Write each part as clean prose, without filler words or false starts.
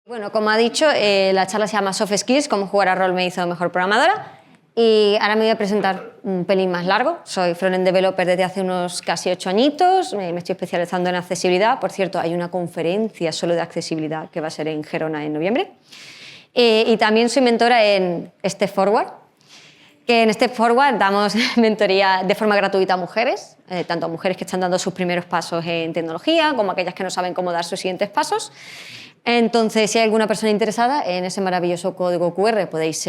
Bueno, como ha dicho, la charla se llama Soft Skills, cómo jugar a rol me hizo mejor programadora. Y ahora me voy a presentar un pelín más largo. Soy frontend developer desde hace unos casi 8 añitos. Me estoy especializando en accesibilidad. Por cierto, hay una conferencia solo de accesibilidad que va a ser en Gerona en noviembre. Y también soy mentora en Step Forward, que en Step Forward damos mentoría de forma gratuita a mujeres, tanto a mujeres que están dando sus primeros pasos en tecnología como a aquellas que no saben cómo dar sus siguientes pasos. Entonces, si hay alguna persona interesada en ese maravilloso código QR, podéis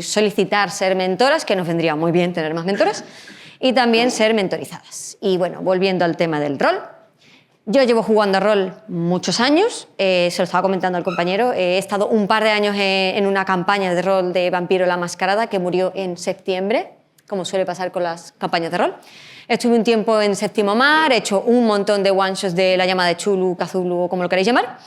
solicitar ser mentoras, que nos vendría muy bien tener más mentoras, y también ser mentorizadas. Y bueno, volviendo al tema del rol, yo llevo jugando a rol muchos años, se lo estaba comentando al compañero, he estado un par de años en una campaña de rol de Vampiro la Mascarada que murió en septiembre, como suele pasar con las campañas de rol. Estuve un tiempo en Séptimo Mar, he hecho un montón de one-shots de La Llama de Chulu, Cthulhu o como lo queréis llamar.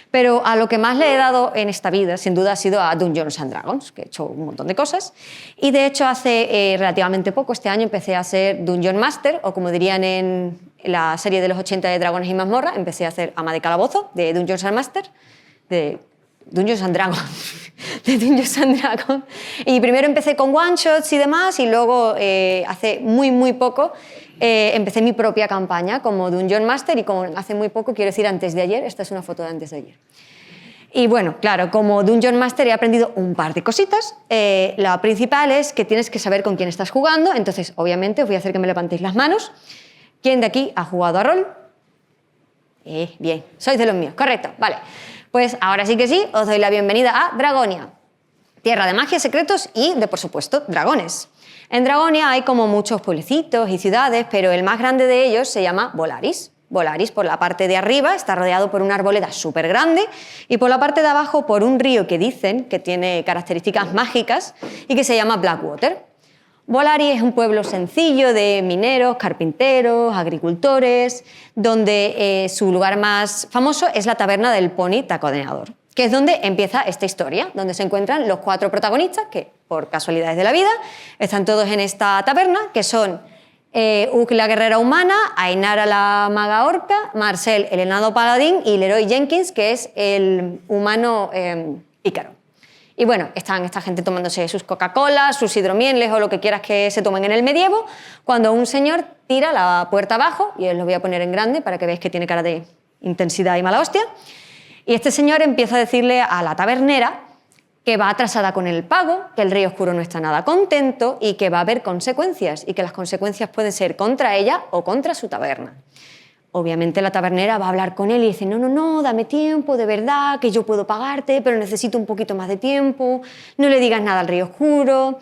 Pero a lo que más le he dado en esta vida, sin duda, ha sido a Dungeons and Dragons, que he hecho un montón de cosas. Y de hecho, hace relativamente poco, este año, empecé a ser Dungeon Master, o como dirían en la serie de los 80 de Dragones y Mazmorra, empecé a hacer ama de calabozo de Dungeons and Master, de Dungeons and Dragons. De Dungeons and Dragons. Y primero empecé con one-shots y demás, y luego, hace muy poco, empecé mi propia campaña como Dungeon Master y como hace muy poco, quiero decir antes de ayer, esta es una foto de antes de ayer. Y bueno, claro, como Dungeon Master he aprendido un par de cositas. La principal es que tienes que saber con quién estás jugando, entonces obviamente os voy a hacer que me levantéis las manos. ¿Quién de aquí ha jugado a rol? Bien, sois de los míos, correcto, vale. Pues ahora sí que sí, os doy la bienvenida a Dragonia, tierra de magia, secretos y de, por supuesto, dragones. En Dragonia hay como muchos pueblecitos y ciudades, pero el más grande de ellos se llama Volaris. Volaris, por la parte de arriba, está rodeado por una arboleda súper grande y por la parte de abajo por un río que dicen que tiene características mágicas y que se llama Blackwater. Volaris es un pueblo sencillo de mineros, carpinteros, agricultores, donde su lugar más famoso es la taberna del Pony Taconeador, que es donde empieza esta historia, donde se encuentran los 4 protagonistas que, por casualidades de la vida, están todos en esta taberna, que son Uk la guerrera humana, Ainara la maga orca, Marcel el enano paladín y Leroy Jenkins, que es el humano pícaro. Y bueno, están esta gente tomándose sus Coca-Colas, sus hidromieles o lo que quieras que se tomen en el medievo, cuando un señor tira la puerta abajo, y os lo voy a poner en grande para que veáis que tiene cara de intensidad y mala hostia, y este señor empieza a decirle a la tabernera que va atrasada con el pago, que el rey oscuro no está nada contento y que va a haber consecuencias y que las consecuencias pueden ser contra ella o contra su taberna. Obviamente la tabernera va a hablar con él y dice, no, dame tiempo, de verdad, que yo puedo pagarte, pero necesito un poquito más de tiempo, no le digas nada al rey oscuro.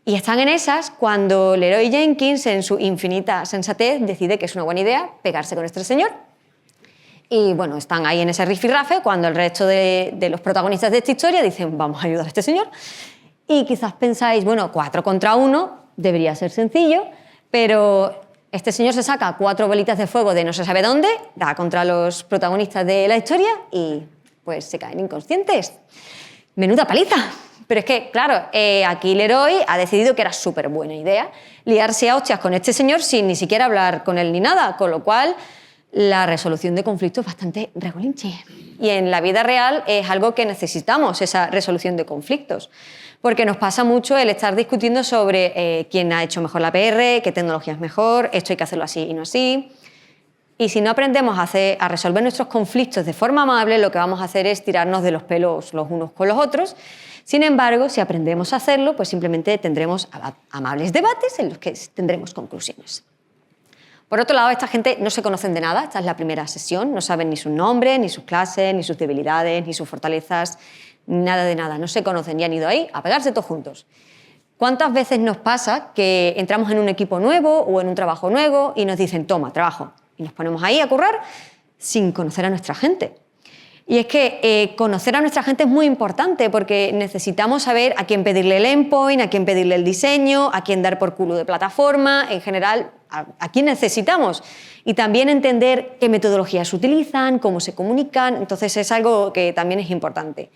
Y están en esas cuando Leroy Jenkins, en su infinita sensatez, decide que es una buena idea pegarse con este señor. Y bueno, están ahí en ese rifirrafe cuando el resto de los protagonistas de esta historia dicen vamos a ayudar a este señor. Y quizás pensáis, bueno, 4 contra 1 debería ser sencillo, pero este señor se saca 4 bolitas de fuego de no se sabe dónde, da contra los protagonistas de la historia y pues se caen inconscientes. Menuda paliza. Pero es que, claro, aquí Leroy ha decidido que era súper buena idea liarse a hostias con este señor sin ni siquiera hablar con él ni nada, con lo cual la resolución de conflictos es bastante regulinche. Y en la vida real es algo que necesitamos, esa resolución de conflictos. Porque nos pasa mucho el estar discutiendo sobre quién ha hecho mejor la PR, qué tecnología es mejor, esto hay que hacerlo así y no así. Y si no aprendemos a resolver nuestros conflictos de forma amable, lo que vamos a hacer es tirarnos de los pelos los unos con los otros. Sin embargo, si aprendemos a hacerlo, pues simplemente tendremos amables debates en los que tendremos conclusiones. Por otro lado, esta gente no se conocen de nada, esta es la primera sesión, no saben ni su nombre, ni sus clases, ni sus debilidades, ni sus fortalezas, nada de nada, no se conocen y han ido ahí a pegarse todos juntos. ¿Cuántas veces nos pasa que entramos en un equipo nuevo o en un trabajo nuevo y nos dicen, toma, trabajo, y nos ponemos ahí a currar sin conocer a nuestra gente? Y es que conocer a nuestra gente es muy importante porque necesitamos saber a quién pedirle el endpoint, a quién pedirle el diseño, a quién dar por culo de plataforma, en general, a quién necesitamos. Y también entender qué metodologías utilizan, cómo se comunican, entonces es algo que también es importante.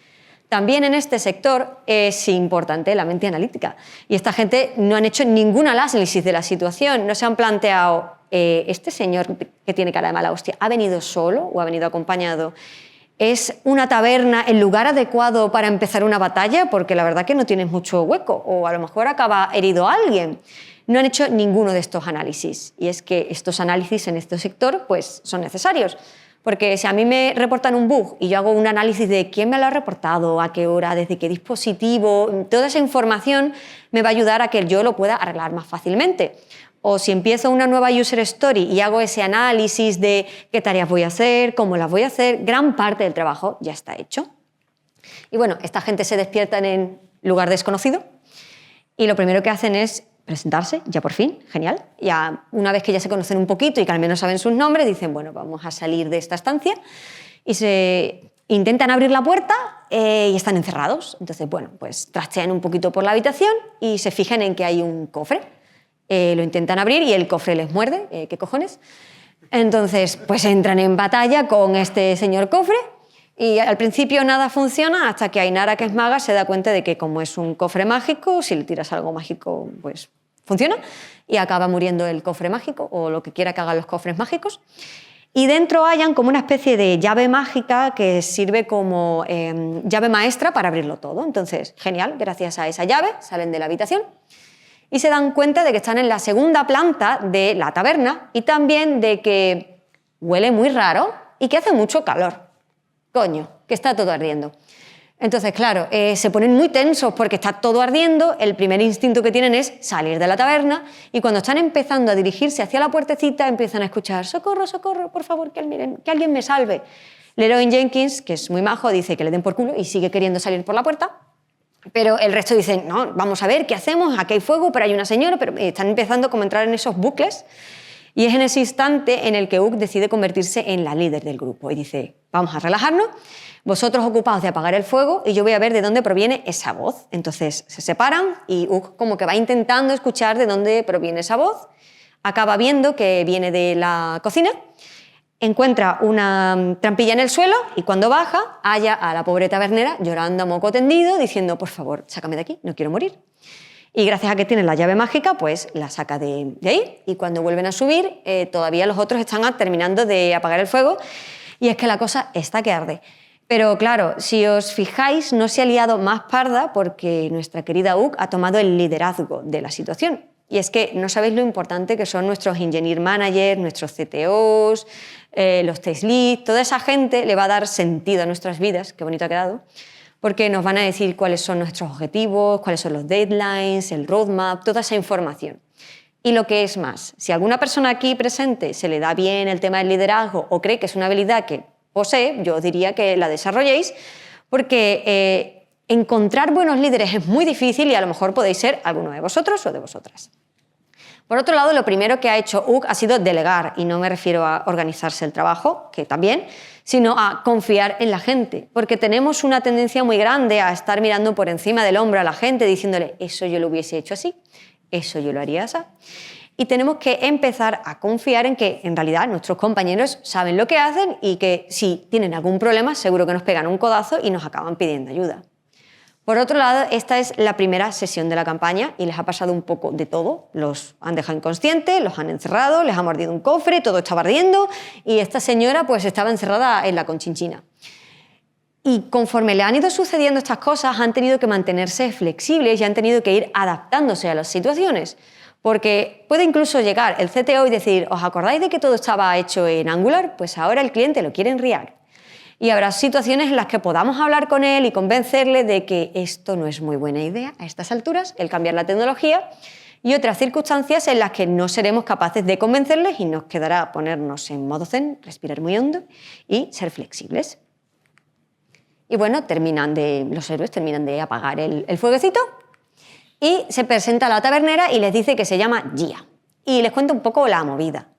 También en este sector es importante la mente analítica. Y esta gente no han hecho ningún análisis de la situación, no se han planteado, este señor que tiene cara de mala hostia, ¿ha venido solo o ha venido acompañado? ¿Es una taberna el lugar adecuado para empezar una batalla? Porque la verdad que no tienes mucho hueco, o a lo mejor acaba herido a alguien. No han hecho ninguno de estos análisis, y es que estos análisis en este sector pues, son necesarios. Porque si a mí me reportan un bug y yo hago un análisis de quién me lo ha reportado, a qué hora, desde qué dispositivo, toda esa información me va a ayudar a que yo lo pueda arreglar más fácilmente. O si empiezo una nueva user story y hago ese análisis de qué tareas voy a hacer, cómo las voy a hacer, gran parte del trabajo ya está hecho. Y bueno, esta gente se despierta en lugar desconocido y lo primero que hacen es presentarse, ya por fin, genial. Ya una vez que ya se conocen un poquito y que al menos saben sus nombres, dicen, bueno, vamos a salir de esta estancia y se intentan abrir la puerta y están encerrados. Entonces, bueno, pues trastean un poquito por la habitación y se fijan en que hay un cofre. Lo intentan abrir y el cofre les muerde. ¿Qué cojones? Entonces, pues entran en batalla con este señor cofre y al principio nada funciona hasta que Ainara, que es maga, se da cuenta de que como es un cofre mágico, si le tiras algo mágico, pues funciona y acaba muriendo el cofre mágico o lo que quiera que hagan los cofres mágicos. Y dentro hayan como una especie de llave mágica que sirve como llave maestra para abrirlo todo. Entonces, genial, gracias a esa llave salen de la habitación y se dan cuenta de que están en la segunda planta de la taberna y también de que huele muy raro y que hace mucho calor. Coño, que está todo ardiendo. Entonces, claro, se ponen muy tensos porque está todo ardiendo, el primer instinto que tienen es salir de la taberna y cuando están empezando a dirigirse hacia la puertecita empiezan a escuchar «Socorro, socorro, por favor, que alguien me salve». Leroy Jenkins, que es muy majo, dice que le den por culo y sigue queriendo salir por la puerta, pero el resto dicen «No, vamos a ver, ¿qué hacemos? Aquí hay fuego, pero hay una señora», pero están empezando como a entrar en esos bucles y es en ese instante en el que Ook decide convertirse en la líder del grupo y dice «Vamos a relajarnos». Vosotros ocupaos de apagar el fuego y yo voy a ver de dónde proviene esa voz. Entonces se separan y Ook como que va intentando escuchar de dónde proviene esa voz. Acaba viendo que viene de la cocina, encuentra una trampilla en el suelo y cuando baja halla a la pobre tabernera llorando a moco tendido diciendo «Por favor, sácame de aquí, no quiero morir». Y gracias a que tiene la llave mágica, pues la saca de ahí y cuando vuelven a subir todavía los otros están terminando de apagar el fuego y es que la cosa está que arde. Pero claro, si os fijáis, no se ha liado más parda porque nuestra querida Ook ha tomado el liderazgo de la situación. Y es que no sabéis lo importante que son nuestros engineer managers, nuestros CTOs, los test leads, toda esa gente le va a dar sentido a nuestras vidas, qué bonito ha quedado, porque nos van a decir cuáles son nuestros objetivos, cuáles son los deadlines, el roadmap, toda esa información. Y lo que es más, si a alguna persona aquí presente se le da bien el tema del liderazgo o cree que es una habilidad que posee, yo diría que la desarrolléis porque encontrar buenos líderes es muy difícil y a lo mejor podéis ser alguno de vosotros o de vosotras. Por otro lado, lo primero que ha hecho Ook ha sido delegar, y no me refiero a organizarse el trabajo, que también, sino a confiar en la gente, porque tenemos una tendencia muy grande a estar mirando por encima del hombro a la gente diciéndole eso yo lo hubiese hecho así, eso yo lo haría así. Y tenemos que empezar a confiar en que, en realidad, nuestros compañeros saben lo que hacen y que si tienen algún problema, seguro que nos pegan un codazo y nos acaban pidiendo ayuda. Por otro lado, esta es la primera sesión de la campaña y les ha pasado un poco de todo. Los han dejado inconscientes, los han encerrado, les ha mordido un cofre, todo estaba ardiendo y esta señora pues estaba encerrada en la Conchinchina. Y conforme le han ido sucediendo estas cosas, han tenido que mantenerse flexibles y han tenido que ir adaptándose a las situaciones. Porque puede incluso llegar el CTO y decir, ¿os acordáis de que todo estaba hecho en Angular? Pues ahora el cliente lo quiere en React. Y habrá situaciones en las que podamos hablar con él y convencerle de que esto no es muy buena idea a estas alturas, el cambiar la tecnología, y otras circunstancias en las que no seremos capaces de convencerles y nos quedará ponernos en modo zen, respirar muy hondo y ser flexibles. Y bueno, los héroes terminan de apagar el fueguecito y se presenta a la tabernera y les dice que se llama Gia. Y les cuenta un poco la movida.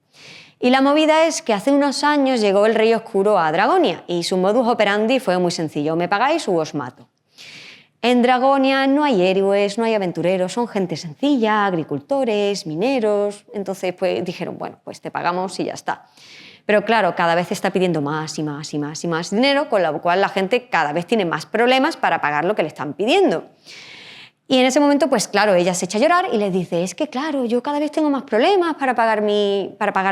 Y la movida es que hace unos años llegó el Rey Oscuro a Dragonia y su modus operandi fue muy sencillo, o me pagáis o os mato. En Dragonia no hay héroes, no hay aventureros, son gente sencilla, agricultores, mineros. Entonces pues dijeron, bueno, pues te pagamos y ya está. Pero claro, cada vez está pidiendo más y más y más y más dinero, con lo cual la gente cada vez tiene más problemas para pagar lo que le están pidiendo. Y en ese momento, pues claro, ella se echa a llorar y les dice, es que claro, yo cada vez tengo más problemas para pagar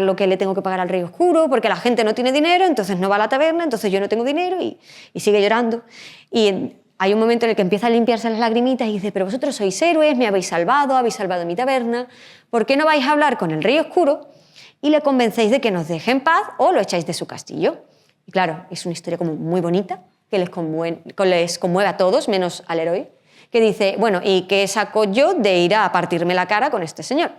lo que le tengo que pagar al Rey Oscuro, porque la gente no tiene dinero, entonces no va a la taberna, entonces yo no tengo dinero y sigue llorando. Y hay un momento en el que empieza a limpiarse las lagrimitas y dice, pero vosotros sois héroes, me habéis salvado mi taberna, ¿por qué no vais a hablar con el Rey Oscuro y le convencéis de que nos deje en paz o lo echáis de su castillo? Y claro, es una historia como muy bonita, que les conmueve a todos, menos al héroe, que dice, bueno, ¿y qué saco yo de ir a partirme la cara con este señor?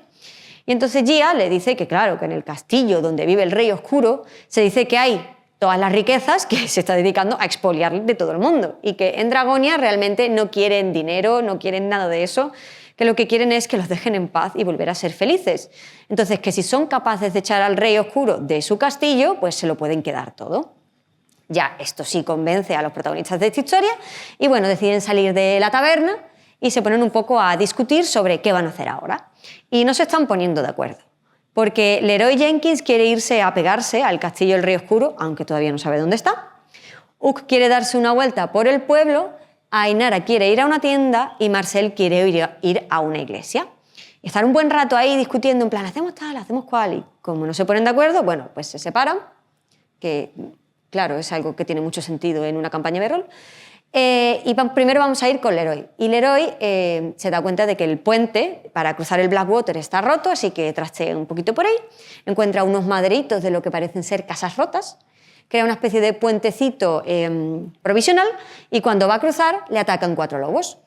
Y entonces Gia le dice que claro, que en el castillo donde vive el Rey Oscuro se dice que hay todas las riquezas que se está dedicando a expoliar de todo el mundo y que en Dragonia realmente no quieren dinero, no quieren nada de eso, que lo que quieren es que los dejen en paz y volver a ser felices. Entonces, que si son capaces de echar al Rey Oscuro de su castillo, pues se lo pueden quedar todo. Ya esto sí convence a los protagonistas de esta historia y bueno, deciden salir de la taberna y se ponen un poco a discutir sobre qué van a hacer ahora. Y no se están poniendo de acuerdo, porque Leroy Jenkins quiere irse a pegarse al castillo del Rey Oscuro, aunque todavía no sabe dónde está. Uck quiere darse una vuelta por el pueblo, Ainara quiere ir a una tienda y Marcel quiere ir a una iglesia. Y estar un buen rato ahí discutiendo en plan, hacemos tal, hacemos cual, y como no se ponen de acuerdo, bueno, pues se separan, que claro, es algo que tiene mucho sentido en una campaña de rol. Y primero vamos a ir con Leroy. Y Leroy se da cuenta de que el puente para cruzar el Blackwater está roto, así que trastea un poquito por ahí, encuentra unos maderitos de lo que parecen ser casas rotas, crea una especie de puentecito provisional y cuando va a cruzar le atacan 4 lobos.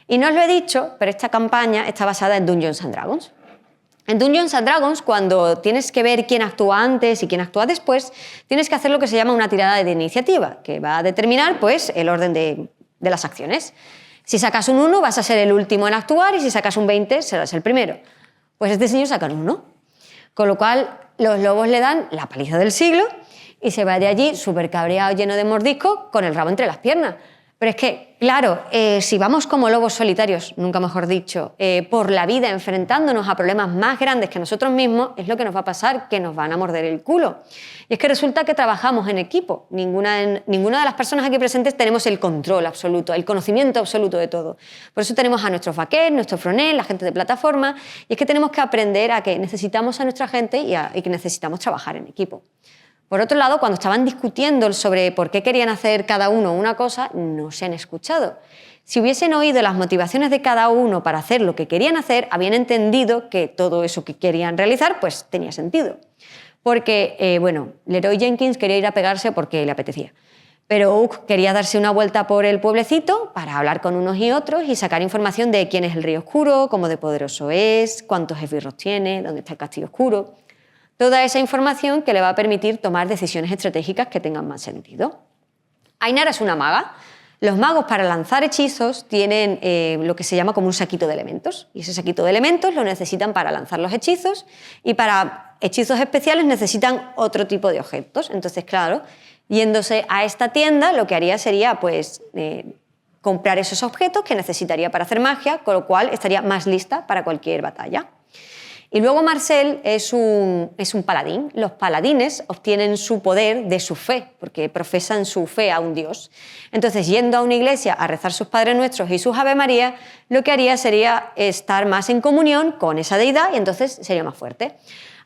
Y no os lo he dicho, pero esta campaña está basada en Dungeons & Dragons. En Dungeons & Dragons, cuando tienes que ver quién actúa antes y quién actúa después, tienes que hacer lo que se llama una tirada de iniciativa, que va a determinar pues, el orden de las acciones. Si sacas un 1, vas a ser el último en actuar y si sacas un 20, serás el primero. Pues este señor saca un 1. Con lo cual, los lobos le dan la paliza del siglo y se va de allí súper cabreado, lleno de mordiscos, con el rabo entre las piernas. Pero es que, claro, si vamos como lobos solitarios, nunca mejor dicho, por la vida enfrentándonos a problemas más grandes que nosotros mismos, es lo que nos va a pasar, que nos van a morder el culo. Y es que resulta que trabajamos en equipo. Ninguna de las personas aquí presentes tenemos el control absoluto, el conocimiento absoluto de todo. Por eso tenemos a nuestros vaqueros, nuestros fronel, la gente de plataforma, y es que tenemos que aprender a que necesitamos a nuestra gente y que necesitamos trabajar en equipo. Por otro lado, cuando estaban discutiendo sobre por qué querían hacer cada uno una cosa, no se han escuchado. Si hubiesen oído las motivaciones de cada uno para hacer lo que querían hacer, habían entendido que todo eso que querían realizar pues tenía sentido. Porque, Leroy Jenkins quería ir a pegarse porque le apetecía. Pero Uck quería darse una vuelta por el pueblecito para hablar con unos y otros y sacar información de quién es el Rey Oscuro, cómo de poderoso es, cuántos esbirros tiene, dónde está el Castillo Oscuro. Toda esa información que le va a permitir tomar decisiones estratégicas que tengan más sentido. Ainara es una maga. Los magos para lanzar hechizos tienen lo que se llama como un saquito de elementos. Y ese saquito de elementos lo necesitan para lanzar los hechizos y para hechizos especiales necesitan otro tipo de objetos. Entonces, claro, yéndose a esta tienda lo que haría sería pues, comprar esos objetos que necesitaría para hacer magia, con lo cual estaría más lista para cualquier batalla. Y luego Marcel es un paladín. Los paladines obtienen su poder de su fe, porque profesan su fe a un dios. Entonces, yendo a una iglesia a rezar sus Padres Nuestros y sus Ave María, lo que haría sería estar más en comunión con esa deidad y entonces sería más fuerte.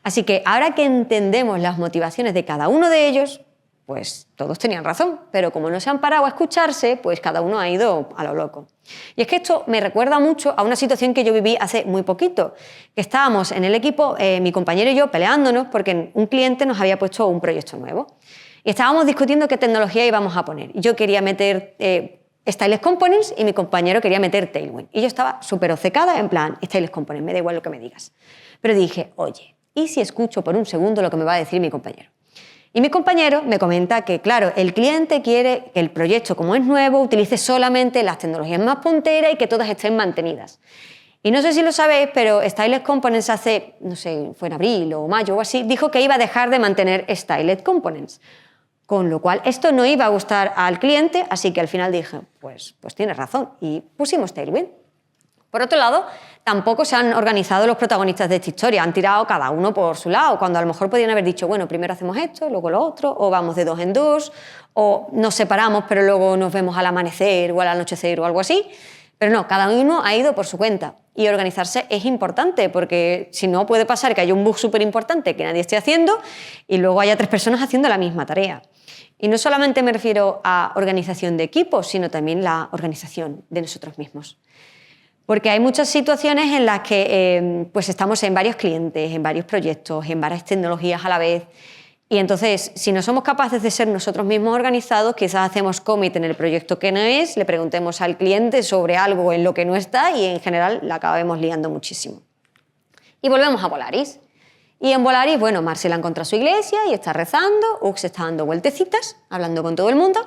Así que ahora que entendemos las motivaciones de cada uno de ellos, pues todos tenían razón, pero como no se han parado a escucharse, pues cada uno ha ido a lo loco. Y es que esto me recuerda mucho a una situación que yo viví hace muy poquito, que estábamos en el equipo, mi compañero y yo, peleándonos porque un cliente nos había puesto un proyecto nuevo. Y estábamos discutiendo qué tecnología íbamos a poner. Yo quería meter Styleless Components y mi compañero quería meter Tailwind. Y yo estaba súper obcecada en plan, Styleless Components, me da igual lo que me digas. Pero dije, oye, ¿y si escucho por un segundo lo que me va a decir mi compañero? Y mi compañero me comenta que, claro, el cliente quiere que el proyecto, como es nuevo, utilice solamente las tecnologías más punteras y que todas estén mantenidas. Y no sé si lo sabéis, pero Styleless Components hace, no sé, fue en abril o mayo o así, dijo que iba a dejar de mantener Styleless Components. Con lo cual, esto no iba a gustar al cliente, así que al final dije, pues tienes razón, y pusimos Tailwind. Por otro lado, tampoco se han organizado los protagonistas de esta historia, han tirado cada uno por su lado, cuando a lo mejor podrían haber dicho, bueno, primero hacemos esto, luego lo otro, o vamos de 2 en 2, o nos separamos pero luego nos vemos al amanecer o al anochecer o algo así. Pero no, cada uno ha ido por su cuenta. Y organizarse es importante, porque si no puede pasar que haya un bug súper importante que nadie esté haciendo y luego haya 3 personas haciendo la misma tarea. Y no solamente me refiero a organización de equipos, sino también la organización de nosotros mismos. Porque hay muchas situaciones en las que pues estamos en varios clientes, en varios proyectos, en varias tecnologías a la vez. Y entonces, si no somos capaces de ser nosotros mismos organizados, quizás hacemos commit en el proyecto que no es, le preguntemos al cliente sobre algo en lo que no está y en general la acabemos liando muchísimo. Y volvemos a Volaris. Y en Volaris, bueno, Marcel ha encontrado su iglesia y está rezando, Ux está dando vueltecitas, hablando con todo el mundo.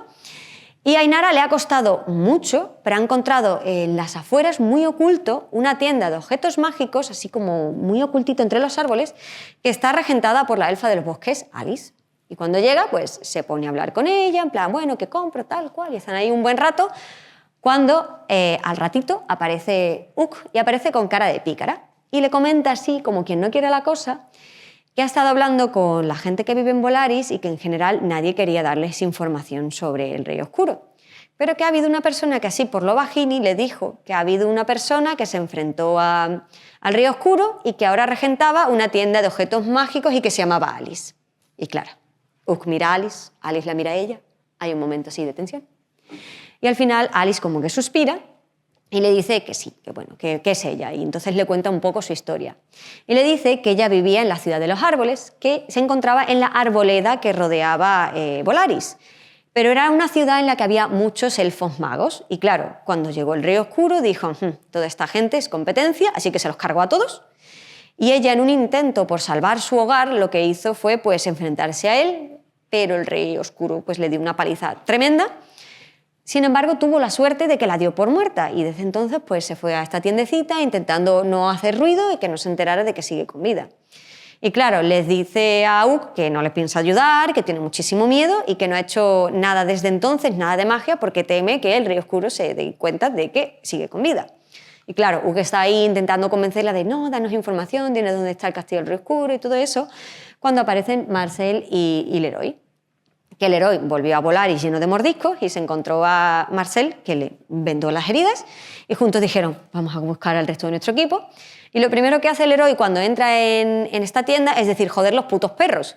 Y a Ainara le ha costado mucho, pero ha encontrado en las afueras, muy oculto, una tienda de objetos mágicos, así como muy ocultito entre los árboles, que está regentada por la elfa de los bosques, Alice. Y cuando llega, pues se pone a hablar con ella, en plan, bueno, ¿qué compro? Tal cual, y están ahí un buen rato, cuando al ratito aparece Uk y aparece con cara de pícara. Y le comenta así, como quien no quiere la cosa, que ha estado hablando con la gente que vive en Volaris y que en general nadie quería darles información sobre el Rey Oscuro. Pero que ha habido una persona que así por lo bajini le dijo que ha habido una persona que se enfrentó al Rey Oscuro y que ahora regentaba una tienda de objetos mágicos y que se llamaba Alice. Y claro, Uk mira a Alice la mira a ella, hay un momento así de tensión. Y al final Alice como que suspira y le dice que sí, que bueno, que es ella. Y entonces le cuenta un poco su historia. Y le dice que ella vivía en la ciudad de los árboles, que se encontraba en la arboleda que rodeaba Volaris. Pero era una ciudad en la que había muchos elfos magos. Y claro, cuando llegó el Rey Oscuro dijo, toda esta gente es competencia, así que se los cargó a todos. Y ella, en un intento por salvar su hogar, lo que hizo fue pues enfrentarse a él, pero el Rey Oscuro pues le dio una paliza tremenda. Sin embargo, tuvo la suerte de que la dio por muerta y desde entonces pues, se fue a esta tiendecita intentando no hacer ruido y que no se enterara de que sigue con vida. Y claro, les dice a Uk que no le piensa ayudar, que tiene muchísimo miedo y que no ha hecho nada desde entonces, nada de magia, porque teme que el Rey Oscuro se dé cuenta de que sigue con vida. Y claro, Uk está ahí intentando convencerla de no, danos información, dime dónde está el castillo del Rey Oscuro y todo eso, cuando aparecen Marcel y Leroy. Que Leroy volvió a Volaris lleno de mordiscos y se encontró a Marcel, que le vendó las heridas, y juntos dijeron, vamos a buscar al resto de nuestro equipo. Y lo primero que hace Leroy cuando entra en esta tienda es decir, joder, los putos perros.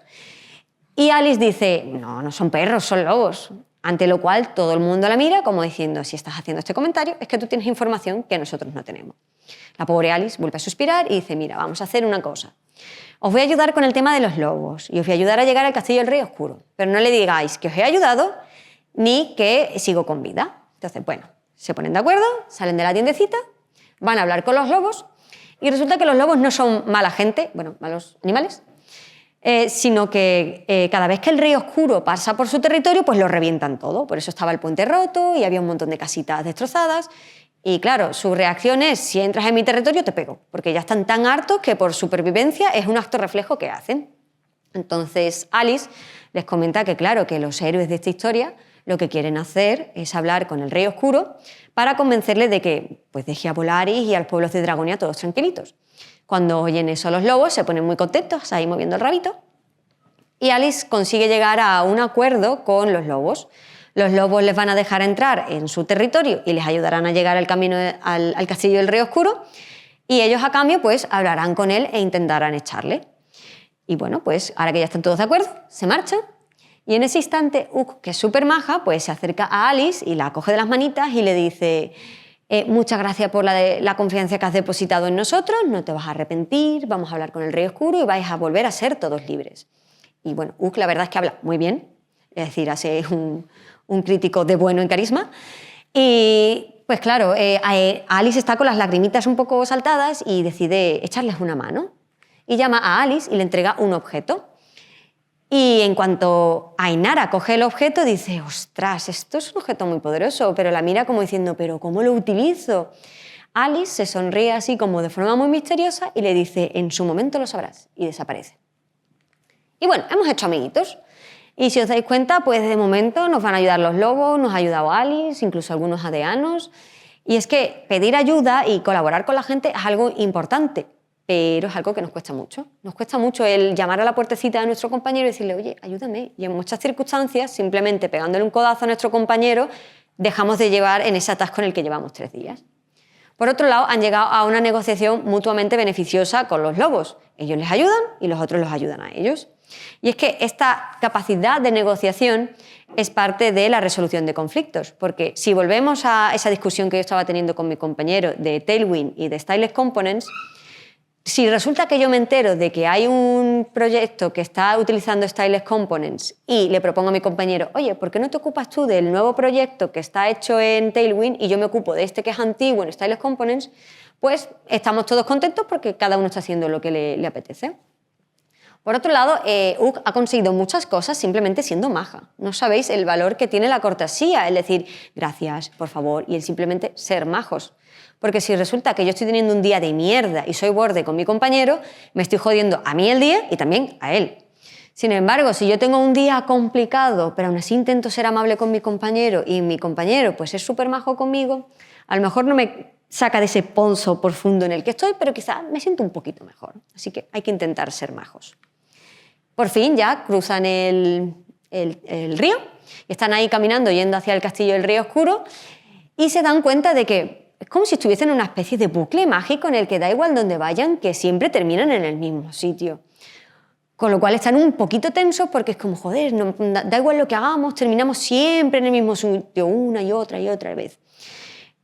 Y Alice dice, no, no son perros, son lobos. Ante lo cual todo el mundo la mira como diciendo, si estás haciendo este comentario es que tú tienes información que nosotros no tenemos. La pobre Alice vuelve a suspirar y dice, mira, vamos a hacer una cosa. Os voy a ayudar con el tema de los lobos y os voy a ayudar a llegar al castillo del Rey Oscuro, pero no le digáis que os he ayudado ni que sigo con vida. Entonces, bueno, se ponen de acuerdo, salen de la tiendecita, van a hablar con los lobos y resulta que los lobos no son mala gente, bueno, malos animales, sino que cada vez que el Rey Oscuro pasa por su territorio, pues lo revientan todo. Por eso estaba el puente roto y había un montón de casitas destrozadas. Y claro, su reacción es, si entras en mi territorio te pego, porque ya están tan hartos que por supervivencia es un acto reflejo que hacen. Entonces Alice les comenta que claro, que los héroes de esta historia lo que quieren hacer es hablar con el Rey Oscuro para convencerle de que pues, deje a Volaris y a los pueblos de Dragonia todos tranquilitos. Cuando oyen eso los lobos se ponen muy contentos, ahí moviendo el rabito, y Alice consigue llegar a un acuerdo con los lobos. Los lobos les van a dejar entrar en su territorio y les ayudarán a llegar al camino al castillo del Rey Oscuro y ellos a cambio pues hablarán con él e intentarán echarle. Y bueno, pues ahora que ya están todos de acuerdo, se marchan y en ese instante Uk, que es súper maja, pues se acerca a Alice y la coge de las manitas y le dice muchas gracias por la confianza que has depositado en nosotros, no te vas a arrepentir, vamos a hablar con el Rey Oscuro y vais a volver a ser todos libres. Y bueno, Uk la verdad es que habla muy bien, es decir, hace un crítico de bueno en carisma. Y pues claro, Alice está con las lagrimitas un poco saltadas y decide echarles una mano. Y llama a Alice y le entrega un objeto. Y en cuanto Ainara coge el objeto, dice, ostras, esto es un objeto muy poderoso, pero la mira como diciendo, ¿pero cómo lo utilizo? Alice se sonríe así como de forma muy misteriosa y le dice, en su momento lo sabrás, y desaparece. Y bueno, hemos hecho amiguitos. Y si os dais cuenta, pues de momento nos van a ayudar los lobos, nos ha ayudado Alice, incluso algunos aldeanos. Y es que pedir ayuda y colaborar con la gente es algo importante, pero es algo que nos cuesta mucho. Nos cuesta mucho el llamar a la puertecita de nuestro compañero y decirle, oye, ayúdame. Y en muchas circunstancias, simplemente pegándole un codazo a nuestro compañero, dejamos de llevar en ese atasco en el que llevamos 3 días. Por otro lado, han llegado a una negociación mutuamente beneficiosa con los lobos. Ellos les ayudan y los otros los ayudan a ellos. Y es que esta capacidad de negociación es parte de la resolución de conflictos, porque si volvemos a esa discusión que yo estaba teniendo con mi compañero de Tailwind y de Styleless Components, si resulta que yo me entero de que hay un proyecto que está utilizando Styleless Components y le propongo a mi compañero, oye, ¿por qué no te ocupas tú del nuevo proyecto que está hecho en Tailwind y yo me ocupo de este que es antiguo en Styleless Components? Pues estamos todos contentos porque cada uno está haciendo lo que le apetece. Por otro lado, Hug ha conseguido muchas cosas simplemente siendo maja. No sabéis el valor que tiene la cortesía, es decir, gracias, por favor, y el simplemente ser majos. Porque si resulta que yo estoy teniendo un día de mierda y soy borde con mi compañero, me estoy jodiendo a mí el día y también a él. Sin embargo, si yo tengo un día complicado, pero aún así intento ser amable con mi compañero y mi compañero pues es súper majo conmigo, a lo mejor no me saca de ese pozo profundo en el que estoy, pero quizás me siento un poquito mejor. Así que hay que intentar ser majos. Por fin ya cruzan el río y están ahí caminando yendo hacia el castillo del río oscuro y se dan cuenta de que es como si estuviesen en una especie de bucle mágico en el que da igual donde vayan, que siempre terminan en el mismo sitio. Con lo cual están un poquito tensos porque es como, joder, no, da igual lo que hagamos, terminamos siempre en el mismo sitio una y otra vez.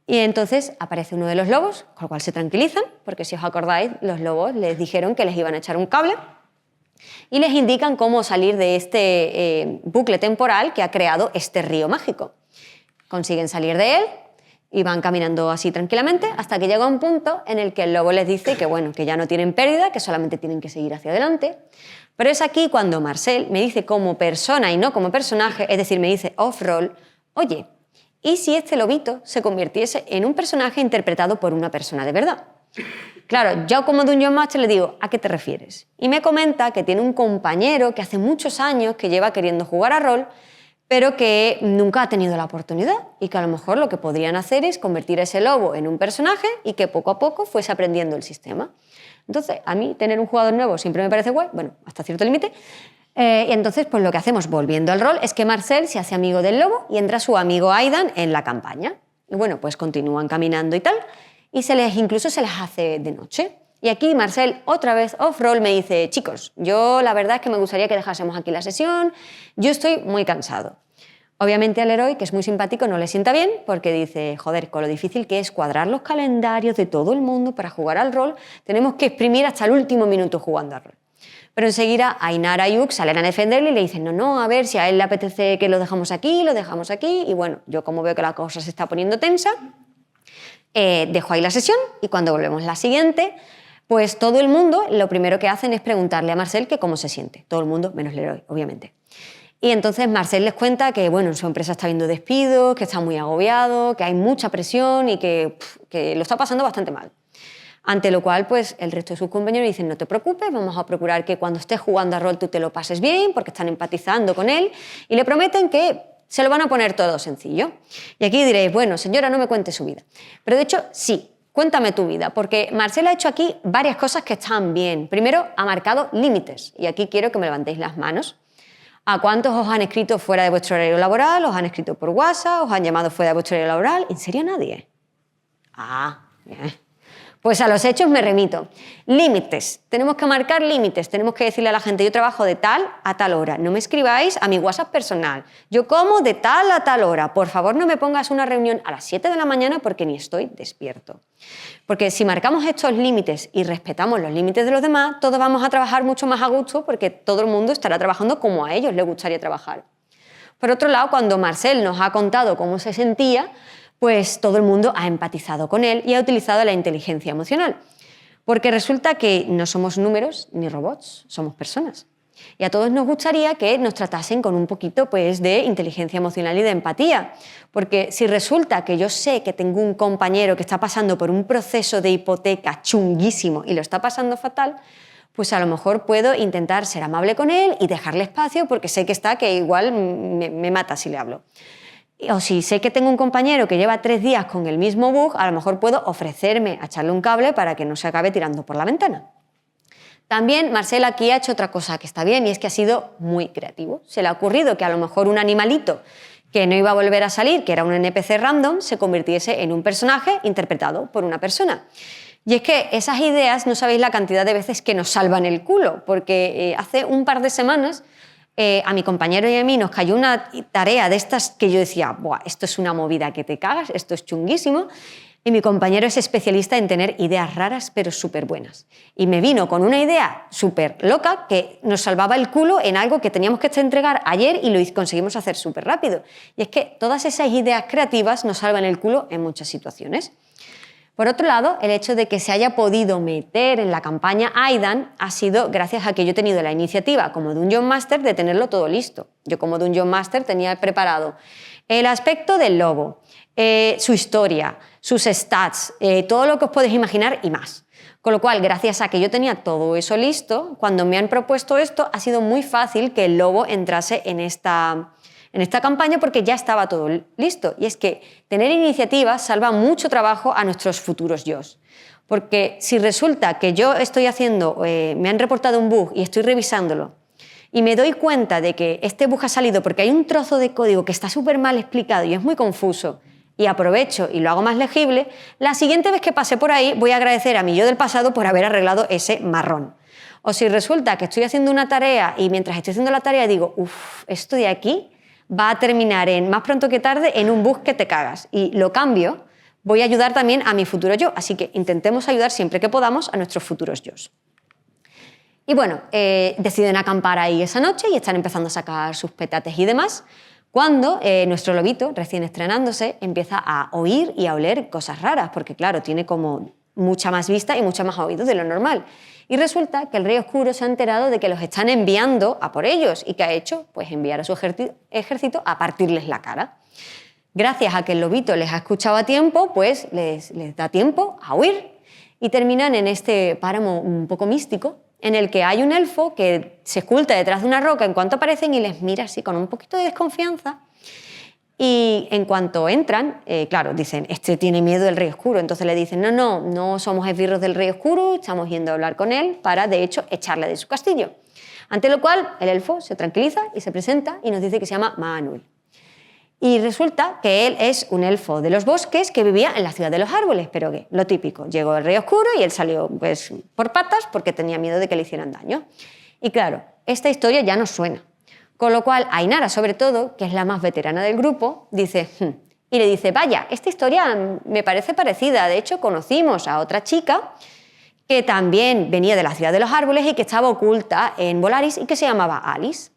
Y entonces aparece uno de los lobos, con lo cual se tranquilizan, porque si os acordáis, los lobos les dijeron que les iban a echar un cable y les indican cómo salir de este bucle temporal que ha creado este río mágico. Consiguen salir de él y van caminando así tranquilamente hasta que llega un punto en el que el lobo les dice que, bueno, que ya no tienen pérdida, que solamente tienen que seguir hacia adelante. Pero es aquí cuando Marcel me dice como persona y no como personaje, es decir, me dice off-roll, oye, ¿y si este lobito se convirtiese en un personaje interpretado por una persona de verdad? Claro, yo como Dungeon Master le digo, ¿a qué te refieres? Y me comenta que tiene un compañero que hace muchos años que lleva queriendo jugar a rol, pero que nunca ha tenido la oportunidad y que a lo mejor lo que podrían hacer es convertir a ese lobo en un personaje y que poco a poco fuese aprendiendo el sistema. Entonces, a mí tener un jugador nuevo siempre me parece guay, bueno, hasta cierto límite, y entonces pues lo que hacemos, volviendo al rol, es que Marcel se hace amigo del lobo y entra su amigo Aidan en la campaña. Y bueno, pues continúan caminando y tal, y incluso se les hace de noche. Y aquí Marcel, otra vez off-roll, me dice, chicos, yo la verdad es que me gustaría que dejásemos aquí la sesión, yo estoy muy cansado. Obviamente al héroe, que es muy simpático, no le sienta bien porque dice, joder, con lo difícil que es cuadrar los calendarios de todo el mundo para jugar al rol, tenemos que exprimir hasta el último minuto jugando al rol. Pero enseguida Ainara y Hug salen a defenderle y le dicen, no, a ver, si a él le apetece que lo dejamos aquí, y bueno, yo como veo que la cosa se está poniendo tensa, dejo ahí la sesión y cuando volvemos la siguiente, pues todo el mundo lo primero que hacen es preguntarle a Marcel que cómo se siente, todo el mundo menos el héroe, obviamente. Y entonces Marcel les cuenta que bueno, en su empresa está habiendo despidos, que está muy agobiado, que hay mucha presión y que lo está pasando bastante mal. Ante lo cual, pues el resto de sus compañeros dicen, no te preocupes, vamos a procurar que cuando estés jugando a rol tú te lo pases bien, porque están empatizando con él, y le prometen que se lo van a poner todo sencillo. Y aquí diréis, bueno, señora, no me cuente su vida. Pero de hecho, sí, cuéntame tu vida, porque Marcel ha hecho aquí varias cosas que están bien. Primero, ha marcado límites, y aquí quiero que me levantéis las manos. ¿A cuántos os han escrito fuera de vuestro horario laboral? ¿Os han escrito por WhatsApp? ¿Os han llamado fuera de vuestro horario laboral? ¿En serio nadie? Ah, bien. Pues a los hechos me remito. Límites. Tenemos que marcar límites. Tenemos que decirle a la gente, yo trabajo de tal a tal hora. No me escribáis a mi WhatsApp personal. Yo como de tal a tal hora. Por favor, no me pongas una reunión a las 7 de la mañana porque ni estoy despierto. Porque si marcamos estos límites y respetamos los límites de los demás, todos vamos a trabajar mucho más a gusto porque todo el mundo estará trabajando como a ellos les gustaría trabajar. Por otro lado, cuando Marcel nos ha contado cómo se sentía, pues todo el mundo ha empatizado con él y ha utilizado la inteligencia emocional. Porque resulta que no somos números ni robots, somos personas. Y a todos nos gustaría que nos tratasen con un poquito pues, de inteligencia emocional y de empatía. Porque si resulta que yo sé que tengo un compañero que está pasando por un proceso de hipoteca chunguísimo y lo está pasando fatal, pues a lo mejor puedo intentar ser amable con él y dejarle espacio porque sé que está que igual me mata si le hablo. O si sé que tengo un compañero que lleva 3 días con el mismo bug, a lo mejor puedo ofrecerme a echarle un cable para que no se acabe tirando por la ventana. También Marcel aquí ha hecho otra cosa que está bien y es que ha sido muy creativo. Se le ha ocurrido que a lo mejor un animalito que no iba a volver a salir, que era un NPC random, se convirtiese en un personaje interpretado por una persona. Y es que esas ideas, no sabéis la cantidad de veces que nos salvan el culo, porque hace un par de semanas a mi compañero y a mí nos cayó una tarea de estas que yo decía, buah, esto es una movida que te cagas, esto es chunguísimo. Y mi compañero es especialista en tener ideas raras pero súper buenas. Y me vino con una idea súper loca que nos salvaba el culo en algo que teníamos que entregar ayer y lo conseguimos hacer súper rápido. Y es que todas esas ideas creativas nos salvan el culo en muchas situaciones. Por otro lado, el hecho de que se haya podido meter en la campaña Aidan ha sido gracias a que yo he tenido la iniciativa como Dungeon Master de tenerlo todo listo. Yo como Dungeon Master tenía preparado el aspecto del lobo, su historia, sus stats, todo lo que os podéis imaginar y más. Con lo cual, gracias a que yo tenía todo eso listo, cuando me han propuesto esto, ha sido muy fácil que el lobo entrase en esta campaña porque ya estaba todo listo. Y es que tener iniciativa salva mucho trabajo a nuestros futuros yos. Porque si resulta que yo estoy haciendo, me han reportado un bug y estoy revisándolo, y me doy cuenta de que este bug ha salido porque hay un trozo de código que está súper mal explicado y es muy confuso, y aprovecho y lo hago más legible, la siguiente vez que pase por ahí voy a agradecer a mi yo del pasado por haber arreglado ese marrón. O si resulta que estoy haciendo una tarea y mientras estoy haciendo la tarea digo, uff, esto de aquí va a terminar más pronto que tarde en un bug que te cagas, y lo cambio, voy a ayudar también a mi futuro yo. Así que intentemos ayudar siempre que podamos a nuestros futuros yos. Y bueno, deciden acampar ahí esa noche y están empezando a sacar sus petates y demás, cuando nuestro lobito, recién estrenándose, empieza a oír y a oler cosas raras, porque claro, tiene como mucha más vista y mucha más oído de lo normal. Y resulta que el Rey Oscuro se ha enterado de que los están enviando a por ellos. ¿Y qué ha hecho? Pues enviar a su ejército a partirles la cara. Gracias a que el lobito les ha escuchado a tiempo, pues les da tiempo a huir y terminan en este páramo un poco místico, en el que hay un elfo que se oculta detrás de una roca en cuanto aparecen y les mira así con un poquito de desconfianza. Y en cuanto entran, claro, dicen, este tiene miedo del Rey Oscuro. Entonces le dicen, no somos esbirros del Rey Oscuro, estamos yendo a hablar con él para, de hecho, echarle de su castillo. Ante lo cual, el elfo se tranquiliza y se presenta y nos dice que se llama Manuel. Y resulta que él es un elfo de los bosques que vivía en la ciudad de los árboles, pero que lo típico, llegó el Rey Oscuro y él salió pues, por patas porque tenía miedo de que le hicieran daño. Y claro, esta historia ya nos suena. Con lo cual, Ainara, sobre todo, que es la más veterana del grupo, dice, y le dice, vaya, esta historia me parece parecida. De hecho, conocimos a otra chica que también venía de la ciudad de los árboles y que estaba oculta en Volaris y que se llamaba Alice.